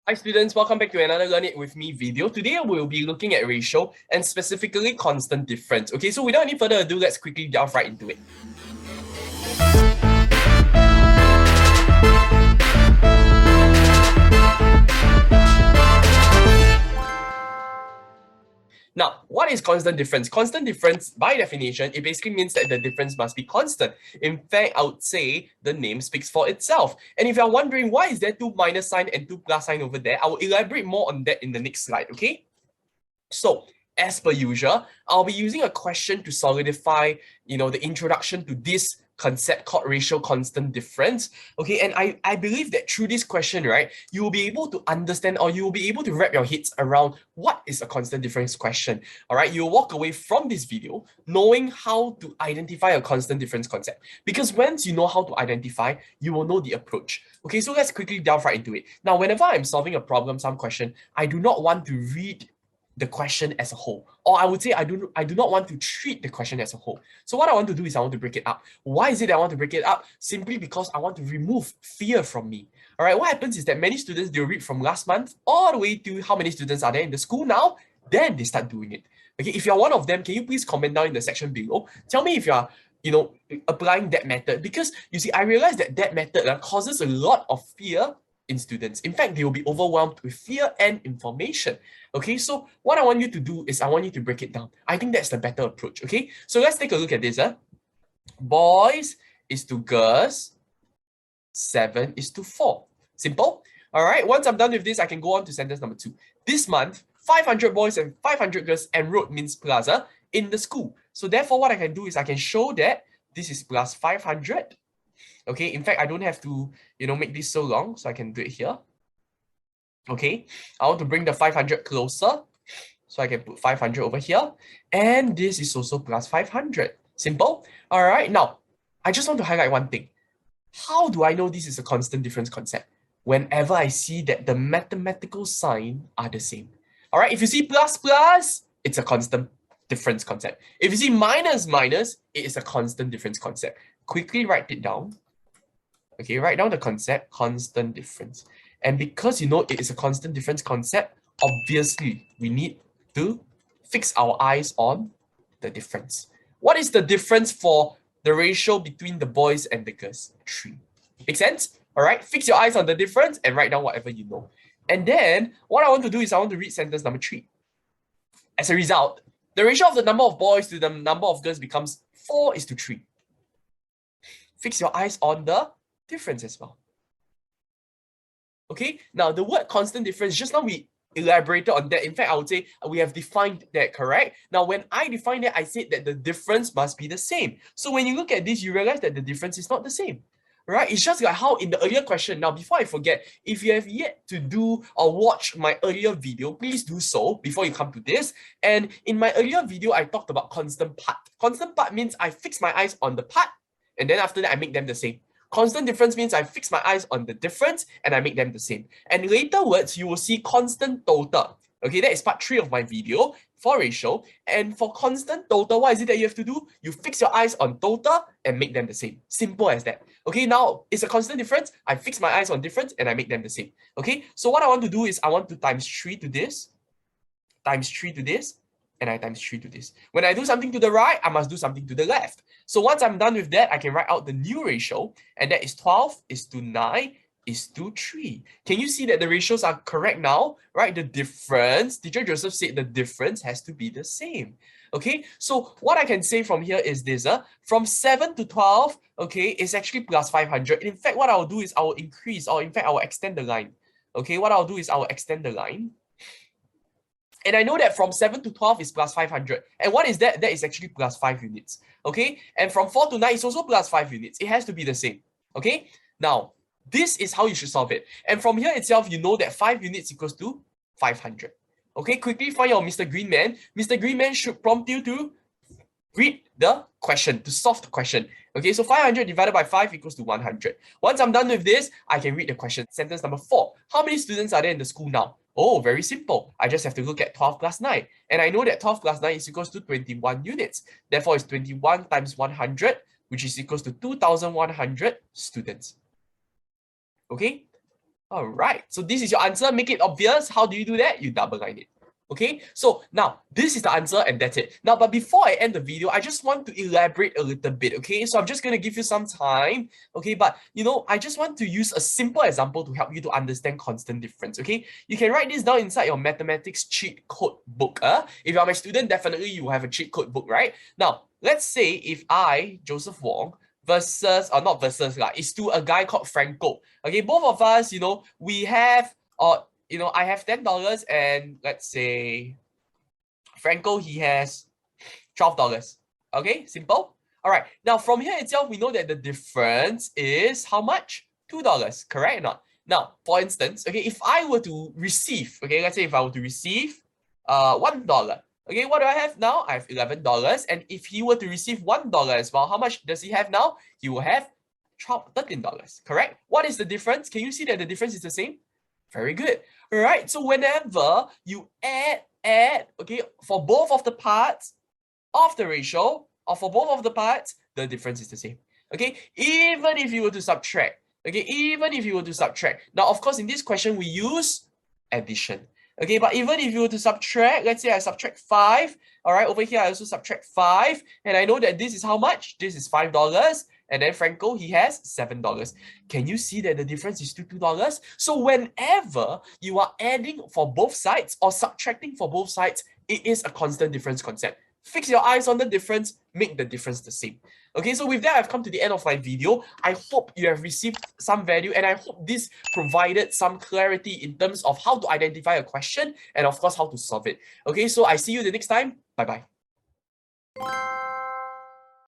Hi students, welcome back to another Learn It With Me video. Today we'll be looking at ratio and specifically constant difference. Okay, so without any further ado, let's quickly delve right into it. Now, what is constant difference? Constant difference, by definition, it basically means that the difference must be constant. In fact, I would say the name speaks for itself. And if you're wondering why is there two minus sign and two plus sign over there, I will elaborate more on that in the next slide, okay? So, as per usual, I'll be using a question to solidify, the introduction to this concept called ratio constant difference. Okay, and I believe that through this question, right, you will be able to understand or you will be able to wrap your heads around what is a constant difference question. All right, you'll walk away from this video knowing how to identify a constant difference concept. Because once you know how to identify, you will know the approach. Okay, so let's quickly delve right into it. Now, whenever I'm solving a problem, some question, I do not want to read the question as a whole, or I would say I do not want to treat the question as a whole. So what I want to do is I want to break it up. Why is it I want to break it up? Simply because I want to remove fear from me. All right, what happens is that many students, they'll read from last month all the way to how many students are there in the school now, then they start doing it. Okay, if you're one of them, can you please comment down in the section below? Tell me if you're applying that method, because you see, I realize that method causes a lot of fear in students. In fact, they will be overwhelmed with fear and information. Okay, so what I want you to do is I want you to break it down. I think that's the better approach. Okay, so let's take a look at this. Boys is to girls, 7 is to 4. Simple. All right, once I'm done with this, I can go on to sentence number 2. This month, 500 boys and 500 girls enrolled Mints Plaza in the school. So therefore, what I can do is I can show that this is plus 500. Okay, in fact, I don't have to, make this so long, so I can do it here. Okay, I want to bring the 500 closer, so I can put 500 over here, and this is also plus 500. Simple. All right, now, I just want to highlight one thing. How do I know this is a constant difference concept? Whenever I see that the mathematical sign are the same. All right, if you see plus, plus, it's a constant difference concept. If you see minus, minus, it is a constant difference concept. Quickly write it down. Okay, write down the concept, constant difference. And because it is a constant difference concept, obviously we need to fix our eyes on the difference. What is the difference for the ratio between the boys and the girls? 3. Make sense? All right, fix your eyes on the difference and write down whatever you know. And then what I want to do is I want to read sentence number 3. As a result, the ratio of the number of boys to the number of girls becomes 4:3. Fix your eyes on the difference as well. Okay, now the word constant difference, just now we elaborated on that. In fact, I would say we have defined that, correct? Now, when I defined it, I said that the difference must be the same. So when you look at this, you realize that the difference is not the same, right? It's just like how in the earlier question. Now, before I forget, if you have yet to do or watch my earlier video, please do so before you come to this. And in my earlier video, I talked about constant part. Constant part means I fix my eyes on the part, and then after that, I make them the same. Constant difference means I fix my eyes on the difference and I make them the same. And later words, you will see constant total. Okay, that is part 3 of my video for ratio. And for constant total, what is it that you have to do? You fix your eyes on total and make them the same. Simple as that. Okay, now it's a constant difference. I fix my eyes on difference and I make them the same. Okay, so what I want to do is I want to times 3 to this, times 3 to this, and I times 3 to this. When I do something to the right, I must do something to the left. So once I'm done with that, I can write out the new ratio, and that is 12:9:3. Can you see that the ratios are correct now, right? The difference, Teacher Joseph said the difference has to be the same. Okay, so what I can say from here is this, from 7 to 12, okay, is actually plus 500. In fact, what I'll do is I will increase, or in fact, I will extend the line. Okay, what I'll do is I will extend the line. And I know that from 7 to 12 is plus 500. And what is that? That is actually plus 5 units. Okay? And from 4 to 9 is also plus 5 units. It has to be the same. Okay? Now, this is how you should solve it. And from here itself, you know that 5 units equals to 500. Okay? Quickly find your Mr. Greenman. Mr. Greenman should prompt you to read the question, to solve the question. Okay, so 500 divided by 5 equals to 100. Once I'm done with this, I can read the question. Sentence number 4. How many students are there in the school now? Oh, very simple. I just have to look at 12 plus 9. And I know that 12 plus 9 is equals to 21 units. Therefore, it's 21 times 100, which is equals to 2,100 students. Okay? All right, so this is your answer. Make it obvious. How do you do that? You double line it. Okay, so now this is the answer and that's it. Now, but before I end the video, I just want to elaborate a little bit. Okay, so I'm just going to give you some time. Okay, but I just want to use a simple example to help you to understand constant difference. Okay, you can write this down inside your mathematics cheat code book. If you're my student, definitely you have a cheat code book, right? Now, let's say if I, Joseph Wong, versus, or not versus, is to a guy called Franco. Okay, both of us, we have, I have $10 and let's say Franco, he has $12. Okay, simple. All right, now from here itself, we know that the difference is how much? $2, correct or not? Now, for instance, okay, if I were to receive, okay, let's say if I were to receive $1, okay, what do I have now? I have $11. And if he were to receive $1 as well, how much does he have now? He will have $13, correct? What is the difference? Can you see that the difference is the same? Very good. All right, so whenever you add, okay, for both of the parts of the ratio, or for both of the parts, the difference is the same. Okay, even if you were to subtract, okay, even if you were to subtract. Now, of course, in this question, we use addition. Okay, but even if you were to subtract, let's say I subtract 5, all right, over here I also subtract 5, and I know that this is how much? This is $5, and then Franco, he has $7. Can you see that the difference is still $2? So whenever you are adding for both sides or subtracting for both sides, it is a constant difference concept. Fix your eyes on the difference, make the difference the same. Okay, so with that, I've come to the end of my video. I hope you have received some value, and I hope this provided some clarity in terms of how to identify a question and of course, how to solve it. Okay, so I see you the next time. Bye-bye.